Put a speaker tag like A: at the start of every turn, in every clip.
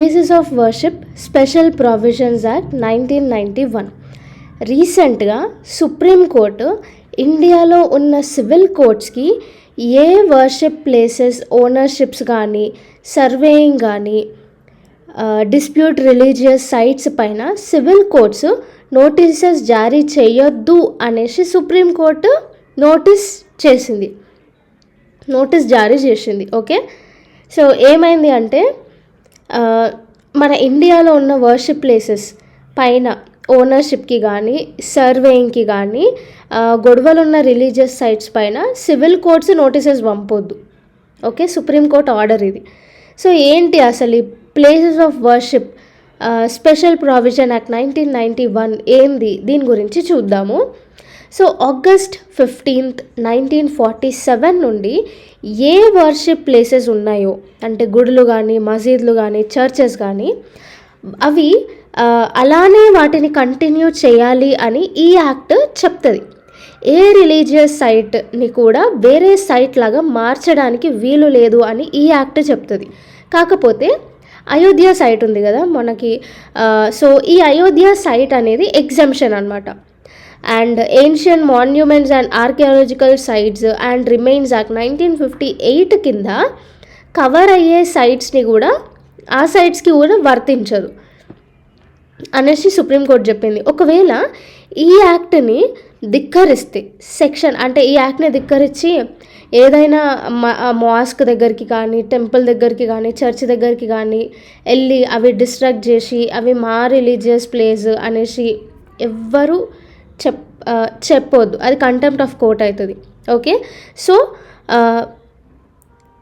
A: Places of worship special provisions act 1991. రీసెంట్గా supreme court ఇండియాలో ఉన్న సివిల్ కోర్ట్స్కి ఏ వర్షిప్ ప్లేసెస్ ఓనర్షిప్స్ కానీ సర్వేయింగ్ కానీ డిస్ప్యూట్ రిలీజియస్ సైట్స్ పైన సివిల్ కోర్ట్స్ నోటీసెస్ జారీ చేయొద్దు అనేసి సుప్రీంకోర్టు నోటీస్ జారీ చేసింది. ఓకే, సో ఏమైంది అంటే మన ఇండియాలో ఉన్న వర్షిప్ ప్లేసెస్ పైన ఓనర్షిప్కి కానీ సర్వేయింగ్కి కానీ గొడవలు ఉన్న రిలీజియస్ సైట్స్ పైన సివిల్ కోర్ట్స్ నోటీసెస్ పంపొద్దు. ఓకే, సుప్రీంకోర్టు ఆర్డర్ ఇది. సో ఏంటి అసలు ఈ places of worship special provision act 1991 ఏంది, దీని గురించి చూద్దాము. సో August 15th, 1947 నుండి ఏ వర్షిప్ ప్లేసెస్ ఉన్నాయో అంటే గుడులు కానీ మసీదులు కానీ చర్చెస్ కానీ అవి అలానే వాటిని కంటిన్యూ చేయాలి అని ఈ యాక్ట్ చెప్తుంది. ఏ రిలీజియస్ సైట్ని కూడా వేరే సైట్ లాగా మార్చడానికి వీలు లేదు అని ఈ యాక్ట్ చెప్తుంది. కాకపోతే అయోధ్య సైట్ ఉంది కదా మనకి, సో ఈ అయోధ్య సైట్ అనేది ఎగ్జంప్షన్ అనమాట. And ancient monuments and archaeological sites and remains act 1958 కింద కవర్ అయ్యే సైట్స్ని కూడా ఆ సైట్స్కి కూడా వర్తించదు అనేసి సుప్రీంకోర్టు చెప్పింది. ఒకవేళ ఈ యాక్ట్ని ధిక్కరిస్తే ఈ యాక్ట్ని ధిక్కరించి ఏదైనా మాస్క్ దగ్గరికి కానీ టెంపుల్ దగ్గరికి కానీ చర్చ్ దగ్గరికి కానీ వెళ్ళి అవి డిస్ట్రాక్ట్ చేసి అవి మా రిలీజియస్ ప్లేస్ అనేసి ఎవ్వరూ చెప్పొద్దు, అది కంటెంప్ట్ ఆఫ్ కోర్ట్ అవుతుంది. ఓకే, సో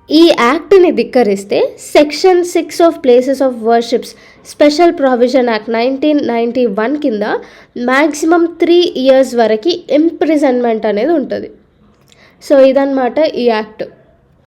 A: ఈ యాక్ట్ని ధిక్కరిస్తే section 6 of places of worships special provision act 1991 కింద మ్యాక్సిమం 3 years వరకు ఇంప్రిజన్మెంట్ అనేది ఉంటుంది. సో ఇదన్నమాట ఈ యాక్ట్.